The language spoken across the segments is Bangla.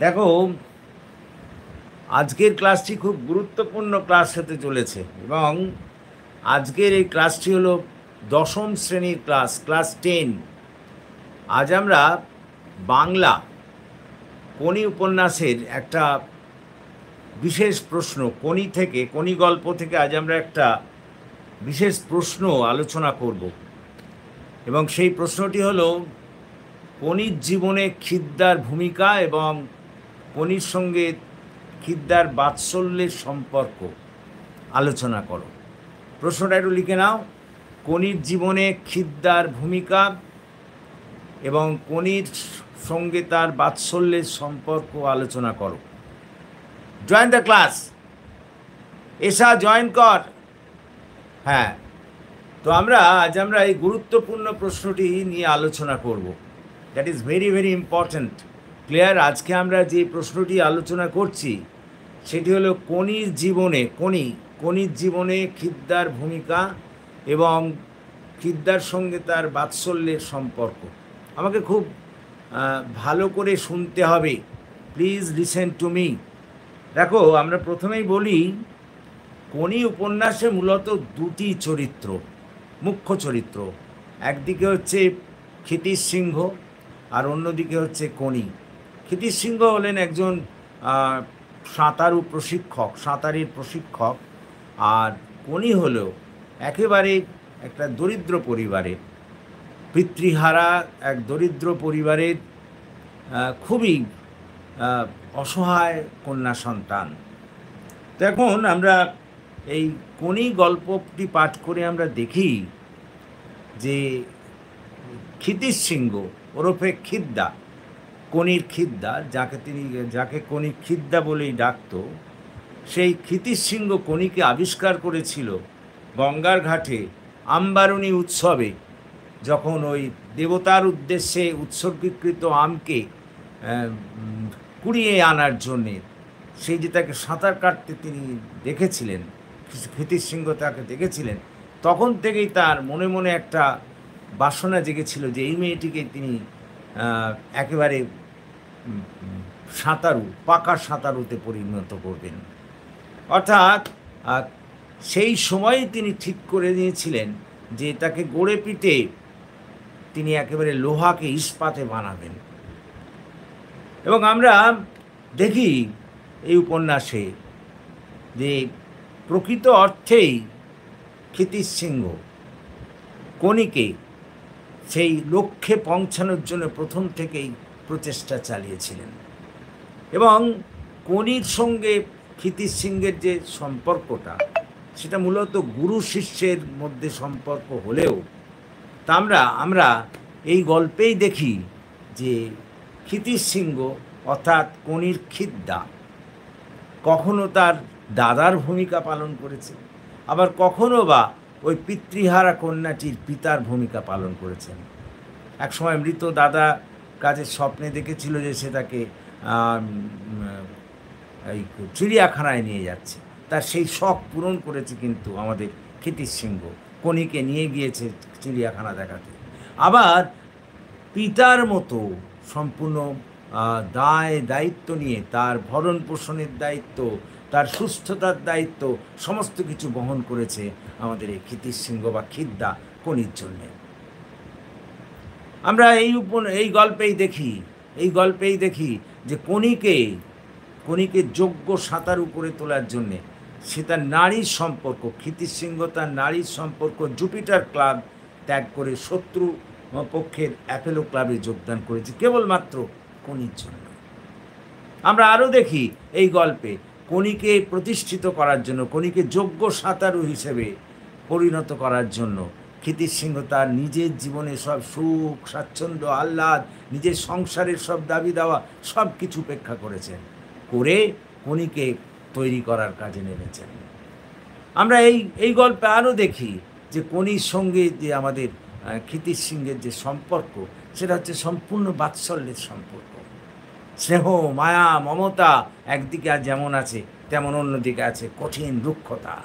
দেখো, আজকের ক্লাসটি খুব গুরুত্বপূর্ণ ক্লাস হতে চলেছে এবং আজকের এই ক্লাসটি হলো দশম শ্রেণীর ক্লাস, ক্লাস 10। আজ আমরা বাংলা কোনি উপন্যাসের একটা বিশেষ প্রশ্ন, কোনি গল্প থেকে আজ আমরা একটা বিশেষ প্রশ্ন আলোচনা করব এবং সেই প্রশ্নটি হলো কোনির জীবনে খিদ্দার ভূমিকা এবং কোনির সঙ্গে খিদ্দার বাৎসল্যের সম্পর্ক আলোচনা করো। প্রশ্নটা একটু লিখে নাও। কোনির জীবনে খিদ্দার ভূমিকা এবং কোনির সঙ্গে তার বাৎসল্যের সম্পর্ক আলোচনা করো। জয়েন দ্য ক্লাস, এসা জয়েন কর। হ্যাঁ, তো আজ আমরা এই গুরুত্বপূর্ণ প্রশ্নটি নিয়ে আলোচনা করব। That is very very important. Clear? আজকে আমরা যে প্রশ্নটি আলোচনা করছি সেটি হলো কোনির জীবনে খিদ্দার ভূমিকা এবং খিদ্দার সঙ্গে তার বাৎসল্যের সম্পর্ক। আমাকে খুব ভালো করে শুনতে হবে, প্লিজ লিসেন টু মি। দেখো, আমরা প্রথমেই বলি কোনি উপন্যাসে মূলত দুটি চরিত্র, মুখ্য চরিত্র। একদিকে হচ্ছে ক্ষিতিশ সিংহ আর অন্যদিকে হচ্ছে কোনি। ক্ষিতিশ সিংহ হলেন একজন সাঁতারের প্রশিক্ষক, আর কোনি হলো একেবারে একটা দরিদ্র পরিবারের, পিতৃহারা এক দরিদ্র পরিবারের খুবই অসহায় কন্যা সন্তান। তো এখন আমরা এই কোনি গল্পটি পাঠ করে আমরা দেখি যে ক্ষিতিশ সিংহ ওরফে খিদ্দা, কোনির খিদ্দা, যাকে কোনি খিদ্দা বলেই ডাকত, সেই ক্ষিতিশ সিংহ কোনিকে আবিষ্কার করেছিল গঙ্গার ঘাটে আমবারুণী উৎসবে, যখন ওই দেবতার উদ্দেশ্যে উৎসর্গীকৃত আমকে কুড়িয়ে আনার জন্যে। সেই যে তাকে সাঁতার কাটতে তিনি দেখেছিলেন, ক্ষিতিশ সিংহ তাকে দেখেছিলেন, তখন থেকেই তার মনে মনে একটা বাসনা জেগেছিল যে এই মেয়েটিকে তিনি একেবারে পাকা সাঁতারুতে পরিণত করবেন। অর্থাৎ সেই সময় তিনি ঠিক করে নিয়েছিলেন যে তাকে গড়ে পিটে তিনি একেবারে লোহাকে ইস্পাতে বানাবেন। এবং আমরা দেখি এই উপন্যাসে যে প্রকৃত অর্থেই ক্ষিতিশ সিংহ কোনিকে সেই লক্ষ্যে পৌঁছানোর জন্য প্রথম থেকেই প্রচেষ্টা চালিয়েছিলেন। এবং কোনির সঙ্গে ক্ষিতিশ সিংহের যে সম্পর্কটা, সেটা মূলত গুরু শিষ্যের মধ্যে সম্পর্ক হলেও তা আমরা এই গল্পেই দেখি যে ক্ষিতিশ সিংহ অর্থাৎ কোনির খিদ্দা কখনো তার দাদার ভূমিকা পালন করেছে, আবার কখনো বা ওই পিতৃহারা কন্যাটির পিতার ভূমিকা পালন করেছেন। একসময় মৃত দাদা কাজের স্বপ্নে দেখেছিল যে সে তাকে এই চিড়িয়াখানায় নিয়ে যাচ্ছে, তার সেই শখ পূরণ করেছে কিন্তু আমাদের ক্ষিতিশ সিংহ, কোনিকে নিয়ে গিয়েছে চিড়িয়াখানা দেখাতে। আবার পিতার মতো সম্পূর্ণ দায়িত্ব নিয়ে তার ভরণ পোষণের দায়িত্ব, তার সুস্থতার দায়িত্ব সমস্ত কিছু বহন করেছে আমাদের এই ক্ষিতিশ সিংহ বা খিদ্দা কোনির জন্যে। আমরা এই গল্পেই দেখি যে কোনিকে যোগ্য সাঁতারু করে তোলার জন্যে সে তার নারীর সম্পর্ক, ক্ষিতিশ সিংহ তার নারীর সম্পর্ক জুপিটার ক্লাব ত্যাগ করে শত্রু পক্ষের অ্যাপেলো ক্লাবে যোগদান করেছে কেবলমাত্র কোনির জন্য। আমরা আরও দেখি এই গল্পে কোনিকে প্রতিষ্ঠিত করার জন্য, কোনিকে যোগ্য সাঁতারু হিসেবে পরিণত করার জন্য ক্ষিতিশ সিংহ তার নিজের জীবনে সব সুখ স্বাচ্ছন্দ্য আহ্লাদ, নিজের সংসারের সব দাবি দাওয়া সব কিছু উপেক্ষা করেছেন, করে কোনিকে তৈরি করার কাজে নেমেছেন। আমরা এই গল্পে আরও দেখি যে কোনির সঙ্গে যে আমাদের ক্ষিতিশ সিংহের যে সম্পর্ক, সেটা হচ্ছে সম্পূর্ণ বাৎসল্যের সম্পর্ক। স্নেহ মায়া মমতা একদিকে আর যেমন আছে, তেমন অন্যদিকে আছে কঠিন রুক্ষতা।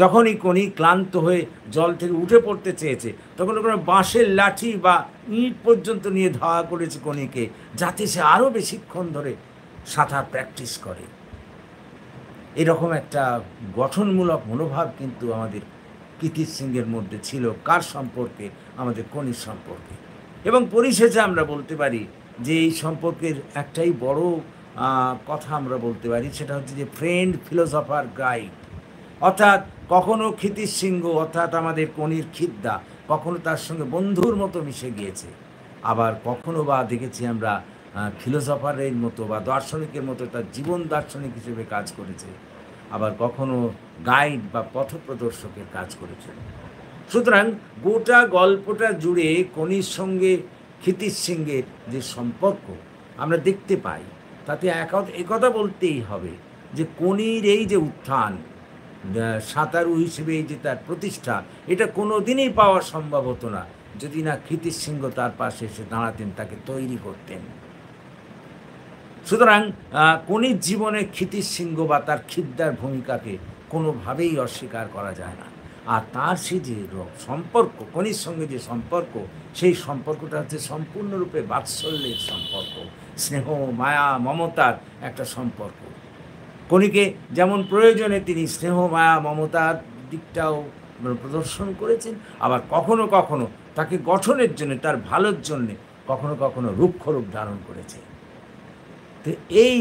যখনই কোনি ক্লান্ত হয়ে জল থেকে উঠে পড়তে চেয়েছে, তখন কোনো বাঁশের লাঠি বা ইট পর্যন্ত নিয়ে ধাওয়া করেছে কোনিকে, যাতে সে আরও বেশিক্ষণ ধরে সাঁতার প্র্যাকটিস করে। এরকম একটা গঠনমূলক মনোভাব কিন্তু আমাদের কীর্তি সিংহের মধ্যে ছিল। কার সম্পর্কে? আমাদের কনির সম্পর্কে। এবং পরিশেষে আমরা বলতে পারি যে এই সম্পর্কের একটাই বড় কথা আমরা বলতে পারি, সেটা হচ্ছে যে ফ্রেন্ড, ফিলোসফার, গাইড। অর্থাৎ কখনো ক্ষিতিশ সিংহ অর্থাৎ আমাদের কনির খিদ্দা কখনো তার সঙ্গে বন্ধুর মতো মিশে গিয়েছে, আবার কখনো বা দেখেছি আমরা ফিলোসফারের মতো বা দার্শনিকের মতো তার জীবন দার্শনিক হিসেবে কাজ করেছে, আবার কখনো গাইড বা পথপ্রদর্শকের কাজ করেছে। সুতরাং গোটা গল্পটা জুড়ে কনির সঙ্গে ক্ষিতিশ সিংহের যে সম্পর্ক আমরা দেখতে পাই, তাতে একথা বলতেই হবে যে কনির এই যে উত্থান, সাঁতারু হিসেবে এই যে তার প্রতিষ্ঠা, এটা কোনো দিনই পাওয়া সম্ভব হতো না যদি না ক্ষিতিশ সিংহ তার পাশে এসে দাঁড়াতেন, তাকে তৈরি করতেন। সুতরাং কনির জীবনে ক্ষিতিশ সিংহ বা তার খিদ্দার ভূমিকাকে কোনোভাবেই অস্বীকার করা যায় না। আর তার সে যে সম্পর্ক, কনির সঙ্গে যে সম্পর্ক, সেই সম্পর্কটা হচ্ছে সম্পূর্ণরূপে বাৎসল্যের সম্পর্ক, স্নেহ, মায়া, মমতার একটা সম্পর্ক। কনিকে যেমন প্রয়োজনে তিনি স্নেহ, মায়া, মমতার দিকটাও প্রদর্শন করেছেন, আবার কখনো কখনো তাকে গঠনের জন্য, তার ভালোর জন্যে কখনো কখনো রুক্ষ রূপ ধারণ করেছে। তো এই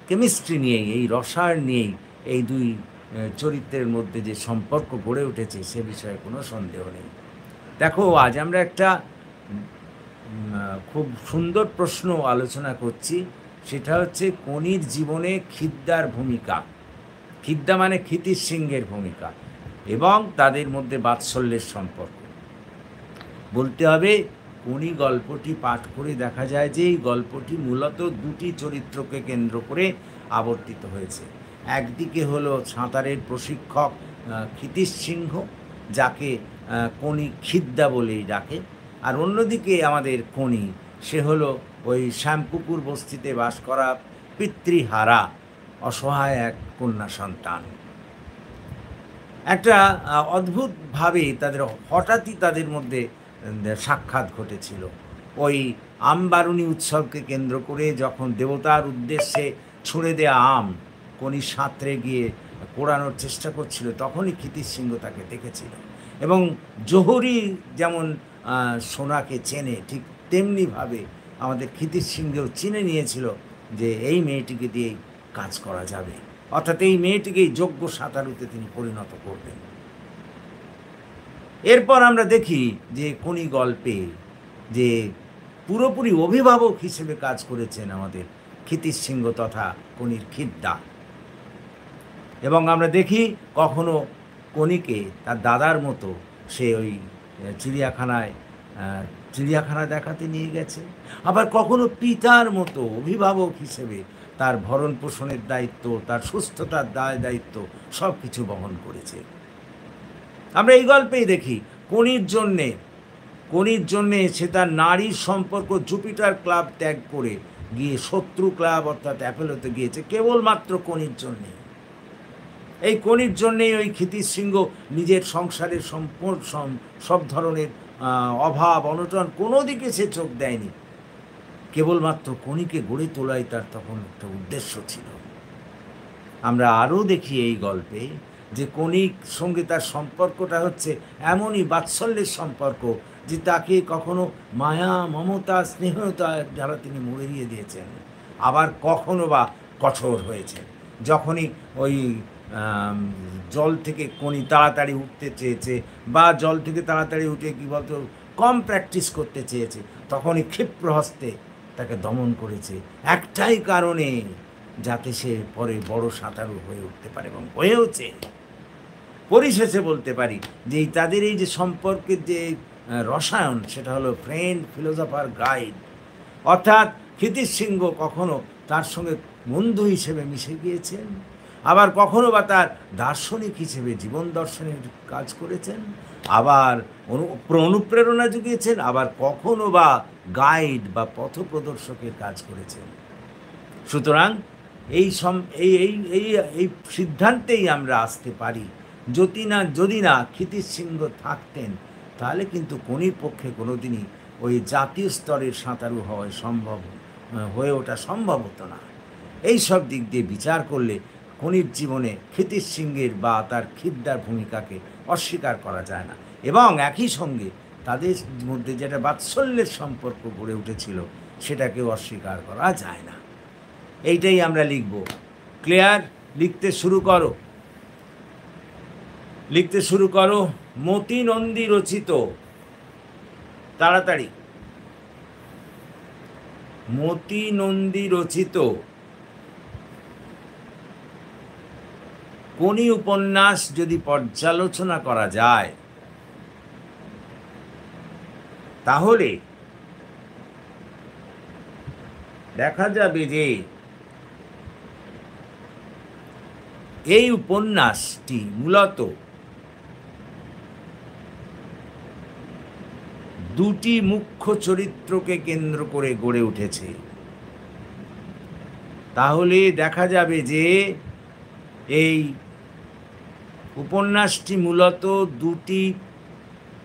কেমিস্ট্রি নিয়েই, এই রসায়ন নিয়েই এই দুই চরিত্রের মধ্যে যে সম্পর্ক গড়ে উঠেছে সে বিষয়ে কোনো সন্দেহ নেই। দেখো, আজ আমরা একটা খুব সুন্দর প্রশ্ন আলোচনা করছি, সেটা হচ্ছে কনির জীবনে খিদ্দার ভূমিকা, খিদ্দা মানে ক্ষিতিশ সিংহের ভূমিকা এবং তাদের মধ্যে বাৎসল্যের সম্পর্ক। বলতে হবে, কনি গল্পটি পাঠ করে দেখা যায় যে এই গল্পটি মূলত দুটি চরিত্রকে কেন্দ্র করে আবর্তিত হয়েছে। একদিকে হলো সাঁতারের প্রশিক্ষক ক্ষিতিশ সিংহ, যাকে কনি খিদ্দা বলেই ডাকে, আর অন্যদিকে আমাদের কনি, সে হলো ওই শ্যামপুকুর বস্তিতে বাস করা পিতৃহারা অসহায় এক কন্যা সন্তান। একটা অদ্ভুতভাবে হঠাৎই তাদের মধ্যে সাক্ষাৎ ঘটেছিল। ওই আমবারুণী উৎসবকে কেন্দ্র করে যখন দেবতার উদ্দেশ্যে ছুঁড়ে দেয়া আম কনি সাঁতরে গিয়ে কোড়ানোর চেষ্টা করছিল, তখনই ক্ষিতিশ সিংহ তাকে দেখেছিল। এবং জোহরি যেমন সোনাকে চেনে, ঠিক তেমনিভাবে আমাদের ক্ষিতিশ সিংহেও চিনে নিয়েছিল যে এই মেয়েটিকে দিয়েই কাজ করা যাবে, অর্থাৎ এই মেয়েটিকেই যোগ্য সাঁতারুতে তিনি পরিণত করবেন। এরপর আমরা দেখি যে কনি গল্পে যে পুরোপুরি অভিভাবক হিসেবে কাজ করেছেন আমাদের ক্ষিতিশ সিংহ তথা কনির খিদ্দা। এবং আমরা দেখি কখনো কনিকে তার দাদার মতো সে ওই চিড়িয়াখানা দেখাতে নিয়ে গেছে, আবার কখনো পিতার মতো অভিভাবক হিসেবে তার ভরণ পোষণের দায়িত্ব, তার সুস্থতার দায়িত্ব সব কিছু বহন করেছে। আমরা এই গল্পেই দেখি কনির জন্যে সে তার নারীর সম্পর্ক জুপিটার ক্লাব ত্যাগ করে গিয়ে শত্রু ক্লাব অর্থাৎ অ্যাপোলোতে গিয়েছে কেবলমাত্র কনির জন্যে। এই কনির জন্যেই ওই ক্ষিতিশ সিংহ নিজের সংসারের সব ধরনের অভাব অনটন কোনো দিকে সে চোখ দেয়নি, কেবলমাত্র কনিকে গড়ে তোলাই তার তখন একটা উদ্দেশ্য ছিল। আমরা আরও দেখি এই গল্পে যে কনির সঙ্গে তার সম্পর্কটা হচ্ছে এমনই বাৎসল্যের সম্পর্ক যে তাকে কখনো মায়া, মমতা, স্নেহতা দ্বারা তিনি মুড়িয়ে দিয়েছেন, আবার কখনো বা কঠোর হয়েছে। যখনই ওই জল থেকে কনি তাড়াতাড়ি উঠতে চেয়েছে বা জল থেকে তাড়াতাড়ি উঠে কী বলতো কম প্র্যাকটিস করতে চেয়েছে, তখনই ক্ষিপ্র হস্তে তাকে দমন করেছে, একটাই কারণে, যাতে সে পরে বড় সাঁতারু হয়ে উঠতে পারে, এবং হয়েওছে। পরিশেষে বলতে পারি যে তাদের এই যে সম্পর্কের যে রসায়ন, সেটা হলো ফ্রেন্ড, ফিলোসফার, গাইড। অর্থাৎ ক্ষিতিশ সিংহ কখনো তার সঙ্গে বন্ধু হিসেবে মিশে গিয়েছেন, আবার কখনো বা তার দার্শনিক হিসেবে জীবন দর্শনের কাজ করেছেন, আবার অনুপ্রেরণা জুগিয়েছেন, আবার কখনো বা গাইড বা পথপ্রদর্শকের কাজ করেছেন। সুতরাং এই সিদ্ধান্তেই আমরা আসতে পারি, যদি না ক্ষিতিশ সিংহ থাকতেন, তাহলে কিন্তু কনির পক্ষে কোনোদিনই ওই জাতীয় স্তরের সাঁতারু হয়ে ওঠা সম্ভব হতো না। এই সব দিক দিয়ে বিচার করলে কোনির জীবনে ক্ষিতিশ সিংহের বা তার খিদ্দার ভূমিকাকে অস্বীকার করা যায় না। এবং একই সঙ্গে তাদের মধ্যে যেটা বাৎসল্যের সম্পর্ক গড়ে উঠেছিল সেটাকেও অস্বীকার করা যায় না। এইটাই আমরা লিখব। ক্লিয়ার? লিখতে শুরু করো, লিখতে শুরু করো। মতি নন্দী রচিত, তাড়াতাড়ি। মতি নন্দী রচিত কোনি উপন্যাস যদি পর্যালোচনা করা যায় তাহলে দেখা যাবে যে এই উপন্যাসটি মূলত দুটি মুখ্য চরিত্রকে কেন্দ্র করে গড়ে উঠেছে। তাহলে দেখা যাবে যে এই উপন্যাসটি মূলত দুটি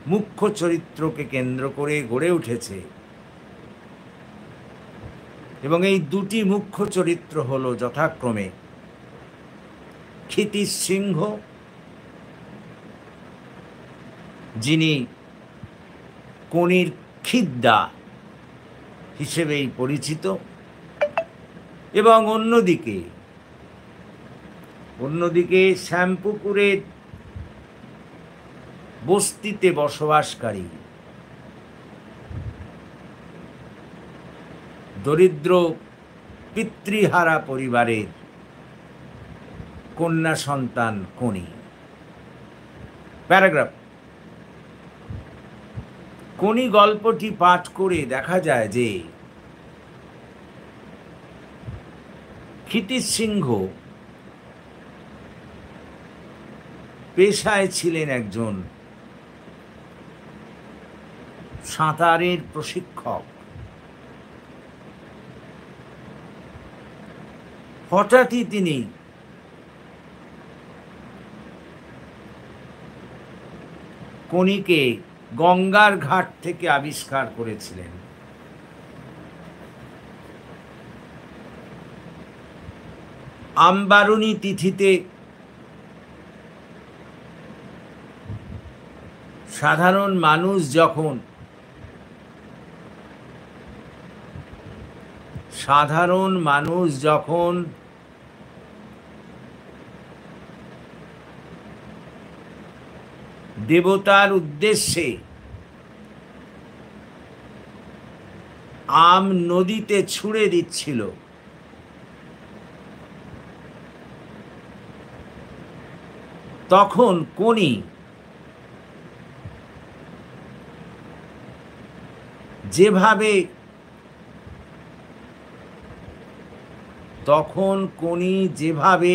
মুখ্য চরিত্রকে কেন্দ্র করে গড়ে উঠেছে এবং এই দুটি মুখ্য চরিত্র হলো যথাক্রমে ক্ষিতিশ সিংহ, যিনি কোনির খিদ্দা হিসেবেই পরিচিত, এবং অন্যদিকে শ্যামপুকুরের বস্তিতে বসবাসকারী দরিদ্র পিতৃহারা পরিবারের কন্যা সন্তান কোনি। প্যারাগ্রাফ। কোনি গল্পটি পাঠ করে দেখা যায় যে ক্ষিতিশ সিংহ পেশায় ছিলেন একজন সাঁতারের প্রশিক্ষক। হঠাৎই তিনি কোনিকে গঙ্গার ঘাট থেকে আবিষ্কার করেছিলেন। আমবারুণী তিথিতে সাধারণ মানুষ যখন দেবতার উদ্দেশ্যে আম নদীতে ছুঁড়ে দিচ্ছিল, তখন কোনি যেভাবে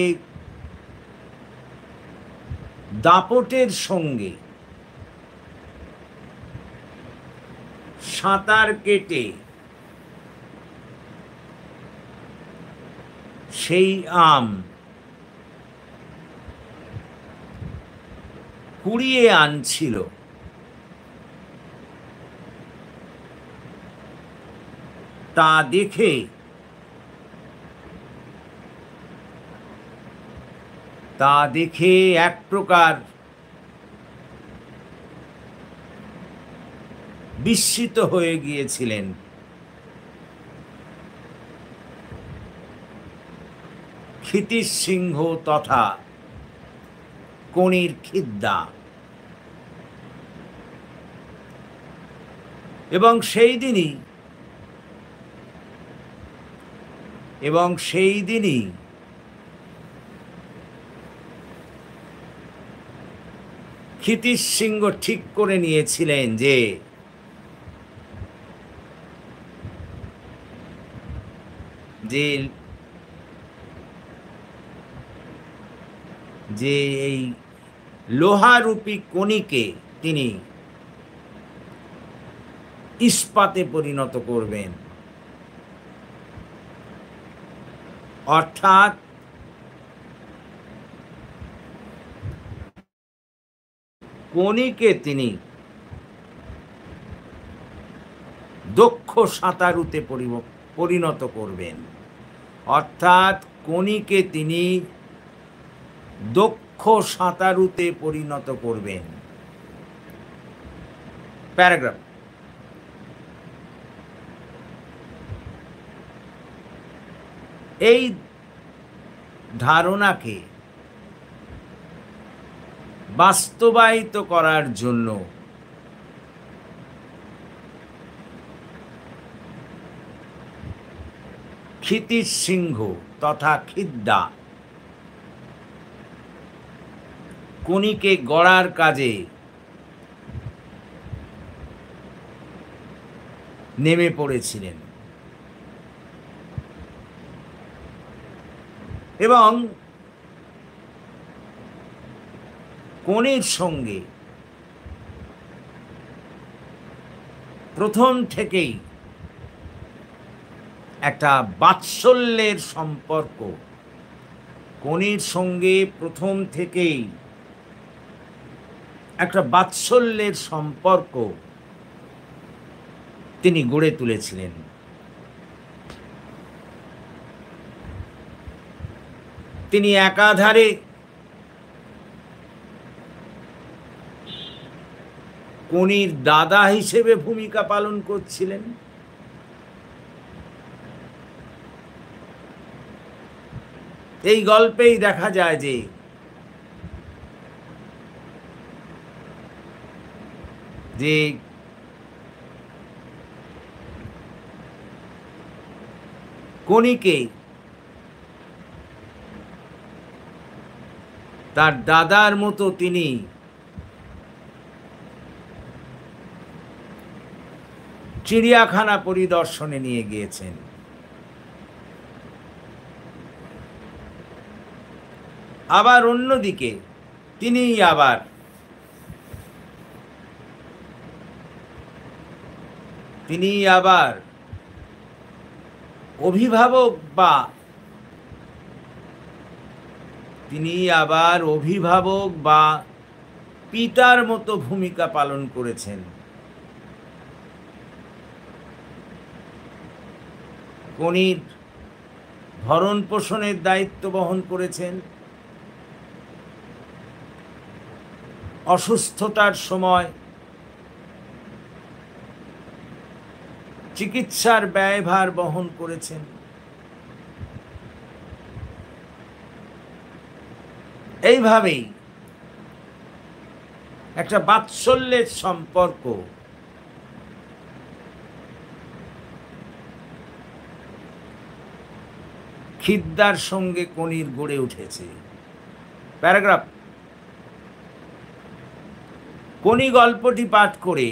দাপটের সঙ্গে সাঁতার কেটে সেই আম কুড়িয়ে আনছিল, তা দেখে এক প্রকার বিস্মিত হয়ে গিয়েছিলেন ক্ষিতিশ সিংহ তথা কোনির খিদ্দা। এবং সেই দিনই ক্ষিতিশ সিংহ ঠিক করে নিয়েছিলেন যে এই লোহারূপী কোনিকে তিনি ইস্পাতে পরিণত করবেন, অর্থাৎ কোনিকে তিনি দক্ষ সাঁতারুতে পরিণত করবেন। অর্থাৎ কোনিকে তিনি দক্ষ সাঁতারুতে পরিণত করবেন। প্যারাগ্রাফ। এই ধারণাকে বাস্তবায়িত করার জন্য ক্ষিতিশ সিংহ তথা খিদ্দা কোনিকে গড়ার কাজে নেমে পড়েছিলেন এবং কোনির সঙ্গে প্রথম থেকেই একটা বাৎসল্যের সম্পর্ক, কোনির সঙ্গে প্রথম থেকেই একটা বাৎসল্যের সম্পর্ক তিনি গড়ে তুলেছিলেন। তিনি একাধারে কোনির দাদা হিসেবে ভূমিকা পালন করছিলেন, এই গল্পেই দেখা যায় যে কোনিকে তার দাদার মতো তিনি চিড়িয়াখানা পরিদর্শনে নিয়ে গিয়েছেন। আবার অন্যদিকে তিনি আবার অভিভাবক বা পিতার মতো ভূমিকা পালন করেছেন। কোনির ভরণ পোষণের দায়িত্ব বহন করেছেন, অসুস্থতার সময় চিকিৎসার ব্যয়ভার বহন করেছেন। এইভাবেই একটা বাৎসল্যের সম্পর্ক খিদ্দার সঙ্গে কোনির গড়ে উঠেছে। প্যারাগ্রাফ। কোনি গল্পটি পাঠ করে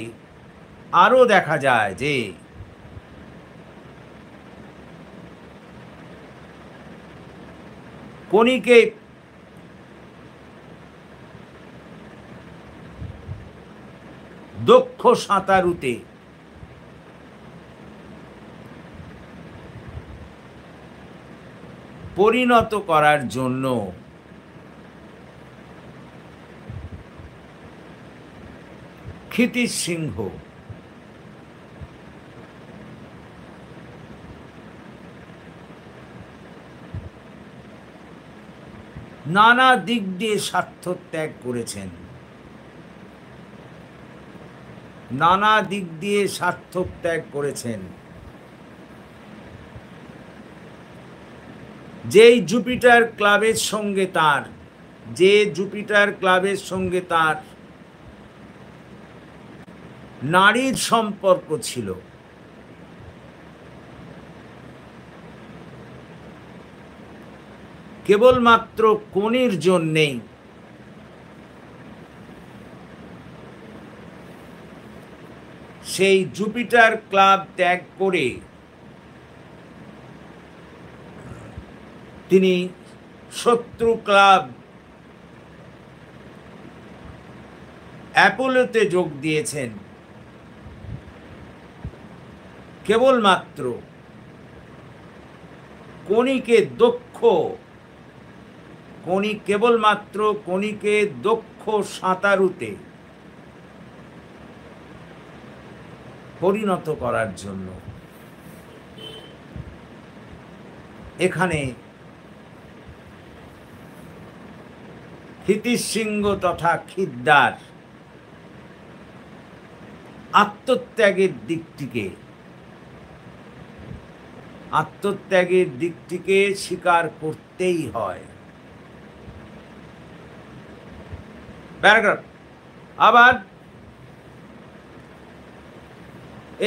আরও দেখা যায় যে কোনিকে দক্ষ সাঁতারুতে পরিণত করার জন্য ক্ষিতিশ সিংহ নানা দিক দিয়ে স্বার্থত্যাগ করেছেন, যেই জুপিটার ক্লাবের সঙ্গে তার নারীর সম্পর্ক ছিল, কেবলমাত্র কোনির জন্যেই সেই জুপিটার ক্লাব ত্যাগ করে তিনি শত্রু ক্লাব অ্যাপোলোতে যোগ দিয়েছেন। কেবলমাত্র কোনিকে দক্ষ সাঁতারুতে পরিণত করার জন্য। এখানে ক্ষিতিশৃঙ্গ তথা খিদ্দার আত্মত্যাগের দিকটিকে স্বীকার করতেই হয়। প্যারাগ্রাফ। আবার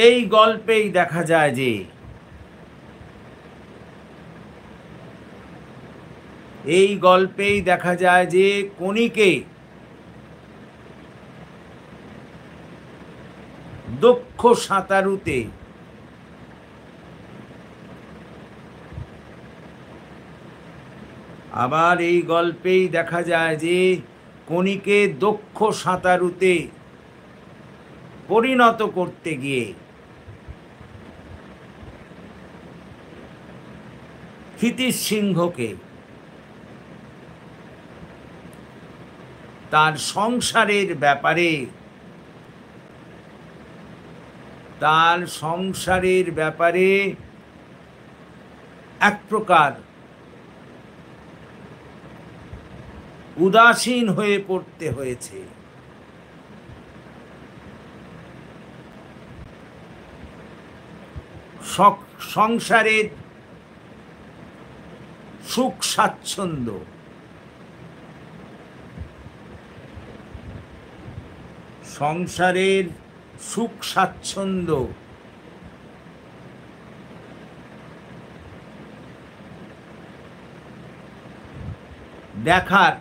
এই গল্পেই দেখা যায় যে কণিকে দক্ষ সাঁতারুতে পরিণত করতে গিয়ে ক্ষিতিশৃঙ্গকে তার সংসারের ব্যাপারে এক প্রকার উদাসীন হয়ে পড়তে হয়েছে। সংসারের সুখ স্বাচ্ছন্দ্য দেখার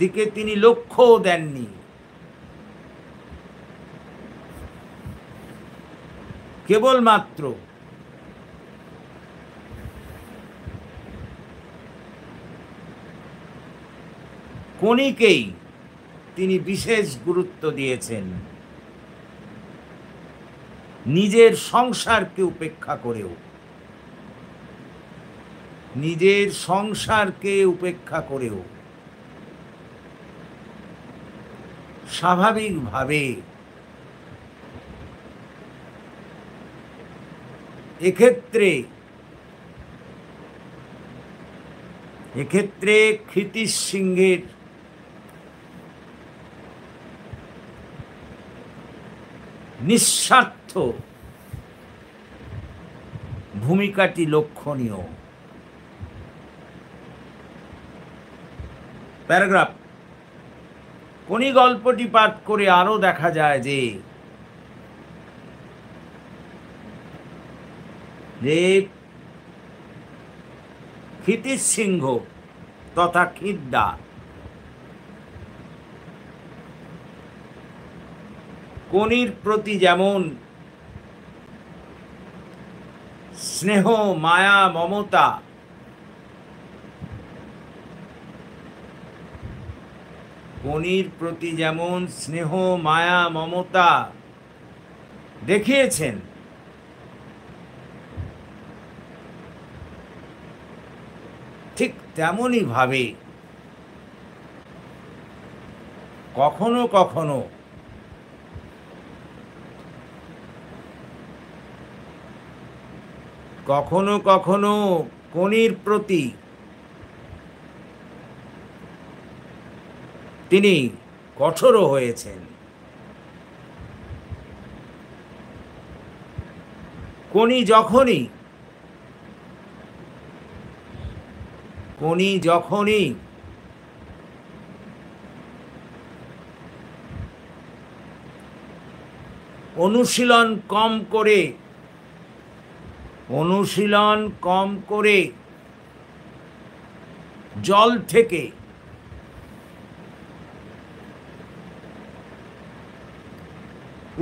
দিকে তিনি লক্ষ্যও দেননি। কেবলমাত্র কণিকেই তিনি বিশেষ গুরুত্ব দিয়েছেন, নিজের সংসারকে উপেক্ষা করেও স্বাভাবিকভাবে এক্ষেত্রে ক্ষিতিশৃঙ্গের নিঃস্বার্থ ভূমিকাটি লক্ষণীয়। প্যারাগ্রাফ। কোনি গল্পটি পাঠ করে আরো দেখা যায় যে ক্ষিতিশৃঙ্গ তথা খিদ্দা কনির প্রতি যেমন স্নেহ মায়া মমতা দেখিয়েছেন, ঠিক তেমনই ভাবে কখনো কখনো কনির প্রতি তিনি কঠোরও হয়েছেন। কনি যখনই অনুশীলন কম করে জল থেকে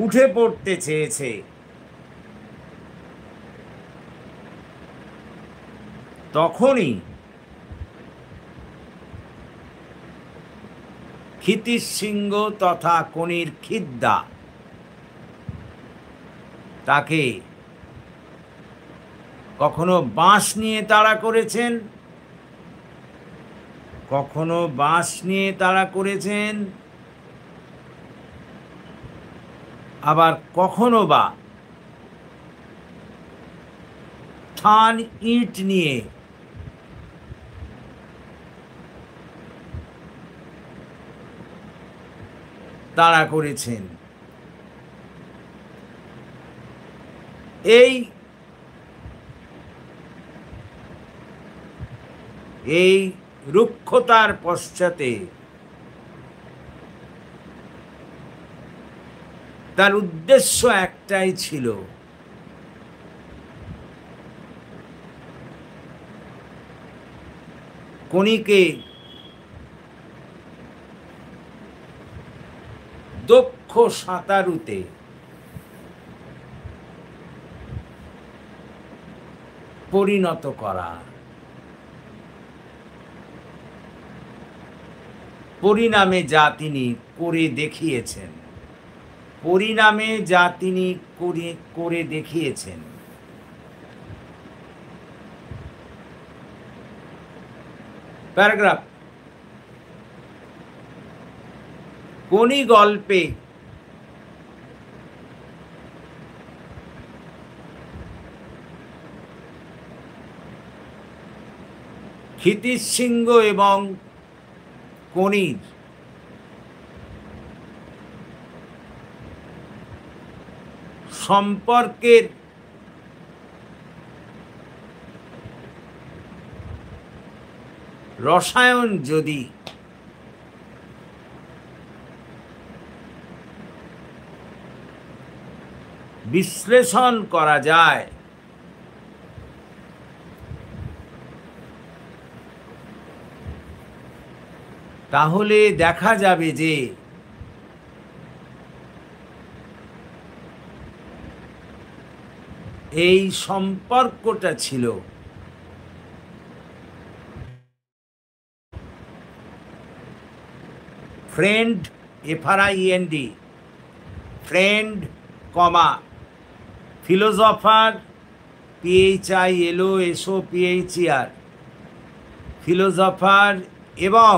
উঠে পড়তে চেয়েছে, তখনই ক্ষিতিশৃঙ্গ তথা কনির খিদ্দা তাকে কখনো বাঁশ নিয়ে তাড়া করেছেন, আবার কখনো বা স্থান ইট নিয়ে তারা করেছেন। এই রুক্ষতার পশ্চাতে তার উদ্দেশ্য একটাই ছিল, কোনিকে দক্ষ সাঁতারুতে পরিণত করা। পরিণামে যা তিনি করে দেখিয়েছেন, প্যারাগ্রাফ। কোনি গল্পে ক্ষিতিশৃঙ্গ এবং কোনির সম্পর্কের রসায়ন যদি বিশ্লেষণ করা যায়, তাহলে দেখা যাবে যে এই সম্পর্কটা ছিল friend, FRIEND, friend, philosopher, PHILOSOPHER, philosopher এবং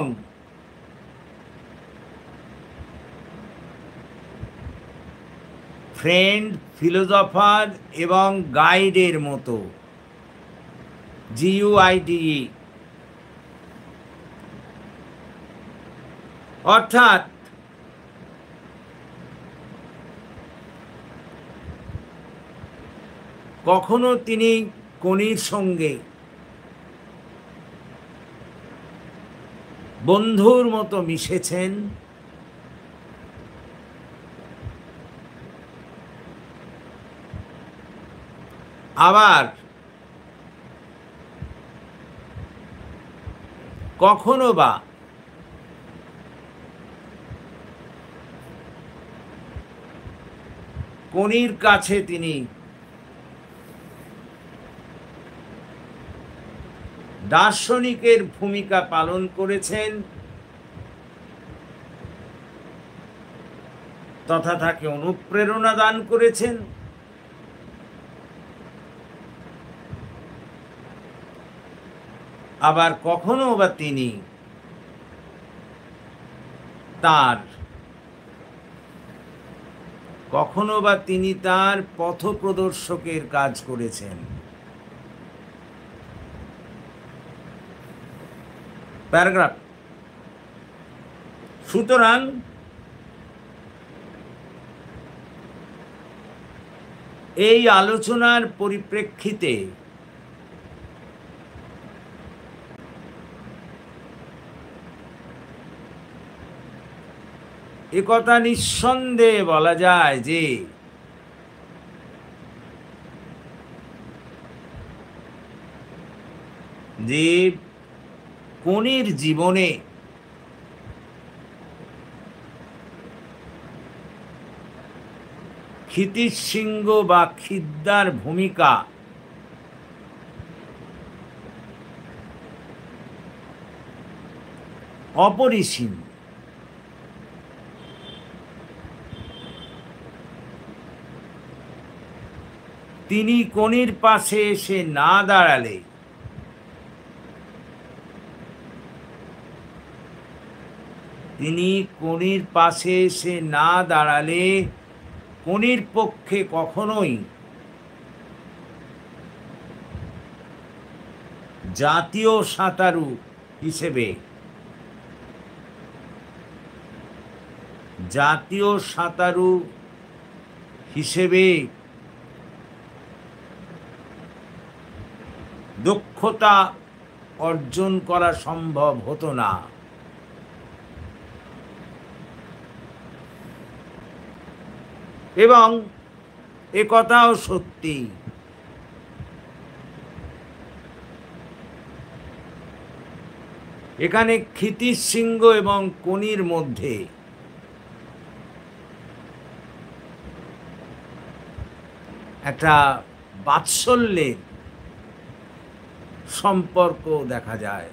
ফ্রেন্ড, ফিলোজফার এবং গাইডের মতো, GUIDE। অর্থাৎ কখনো তিনি কোনির সঙ্গে বন্ধুর মতো মিশেছেন, আবার কখনো বা কোনির কাছে তিনি দার্শনিকের ভূমিকা পালন করেছেন তথা তাকে অনুপ্রেরণা দান করেছেন। আবার কখনো বা তিনি তার পথপ্রদর্শকের কাজ করেছেন। প্যারাগ্রাফ। সুতরাং এই আলোচনার পরিপ্রেক্ষিতে একথা নিঃসন্দেহে বলা যায় যে কোনির জীবনে ক্ষিতিশৃঙ্গ বা খিদ্দার ভূমিকা অপরিসীম। তিনি কোনির পাশে এসে না দাঁড়ালে কোনির পক্ষে কখনোই জাতীয় সাঁতারু হিসেবে দক্ষতা অর্জন করা সম্ভব হতো না। এবং একথাও সত্যি, এখানে ক্ষিতিশৃঙ্গ এবং কোনির মধ্যে একটা বাৎসল্যের সম্পর্ক দেখা যায়।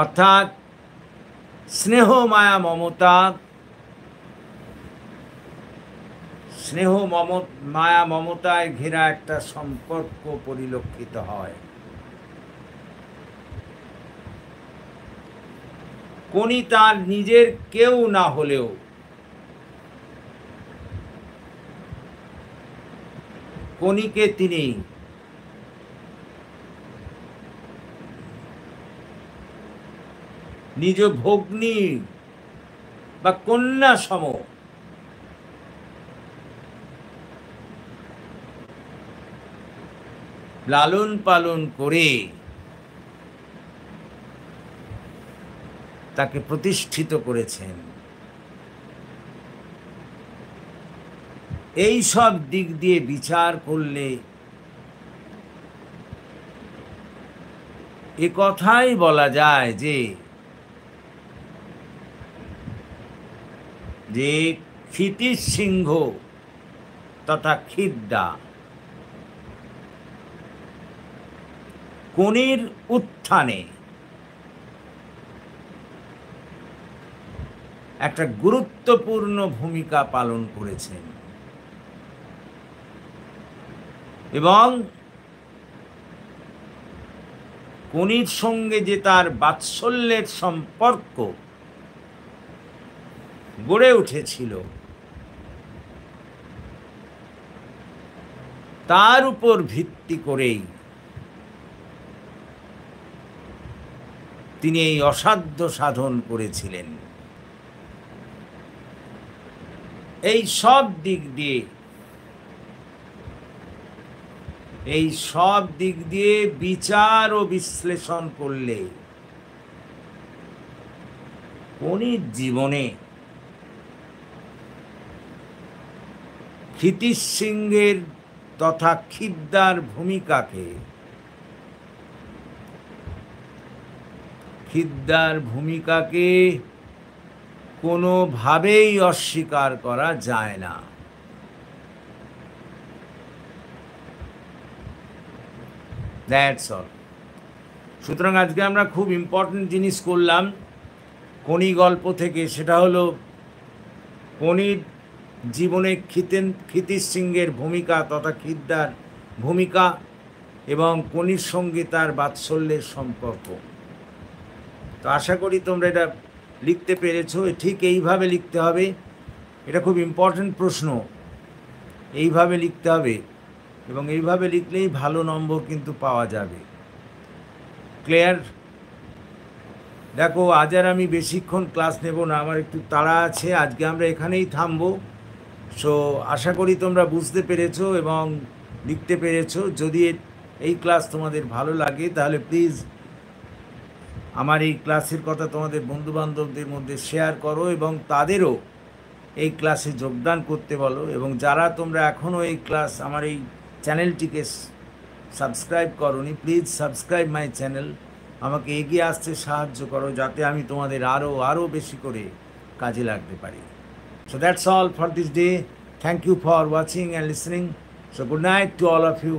অর্থাৎ স্নেহ মায়া মমতায় ঘেরা একটা সম্পর্ক পরিলক্ষিত হয়। কোনি তার নিজের কেউ না হলেও কোনিকে তিনি নিজ ভগ্নী বা কন্যা সম লালন পালন করে তাকে প্রতিষ্ঠিত করেছেন। এই সব দিক দিয়ে বিচার করলে এ কথাই বলা যায় যে ক্ষিতিশৃঙ্গ তথা খিদ্দা কোনির উত্থানে একটা গুরুত্বপূর্ণ ভূমিকা পালন করেছেন এবং কোনির সঙ্গে যে তার বাৎসল্যের সম্পর্ক গড়ে উঠেছিল তার উপর ভিত্তি করেই তিনি এই অসাধ্য সাধন করেছিলেন। এই সব দিক দিয়ে বিচার ও বিশ্লেষণ করলে কোনির জীবনে ক্ষিতিশৃঙ্গের তথা খিদ্দার ভূমিকাকে কোনোভাবেই অস্বীকার করা যায় না। That's all. সুতরাং আজকে আমরা খুব ইম্পর্টেন্ট জিনিস করলাম কোনি গল্প থেকে, সেটা হলো কোনির জীবনে ক্ষিতিশৃঙ্গের ভূমিকা তথা খিদ্দার ভূমিকা এবং কোনির সঙ্গে তার বাৎসল্যের সম্পর্ক। তো আশা করি তোমরা এটা লিখতে পেরেছো। ঠিক এইভাবে লিখতে হবে, এটা খুব ইম্পর্টেন্ট প্রশ্ন, এইভাবে লিখতে হবে এবং এইভাবে লিখলেই ভালো নম্বর কিন্তু পাওয়া যাবে। ক্লিয়ার? দেখো, আজ আর আমি বেশিক্ষণ ক্লাস নেব না, আমার একটু তাড়া আছে। আজকে আমরা এখানেই থামবো। সো আশা করি তোমরা বুঝতে পেরেছো এবং লিখতে পেরেছো। যদি এই ক্লাস তোমাদের ভালো লাগে তাহলে প্লিজ আমার এই ক্লাসের কথা তোমাদের বন্ধুবান্ধবদের মধ্যে শেয়ার করো এবং তাদেরও এই ক্লাসে যোগদান করতে বলো। এবং যারা তোমরা এখনও এই ক্লাস আমার এই চ্যানেলটিকে সাবস্ক্রাইব করোনি, প্লিজ সাবস্ক্রাইব মাই চ্যানেল। আমাকে এগিয়ে আসতে সাহায্য করো যাতে আমি তোমাদের আরও বেশি করে কাজে লাগতে পারি। So that's all for this day. Thank you for watching and listening. So good night to all of you.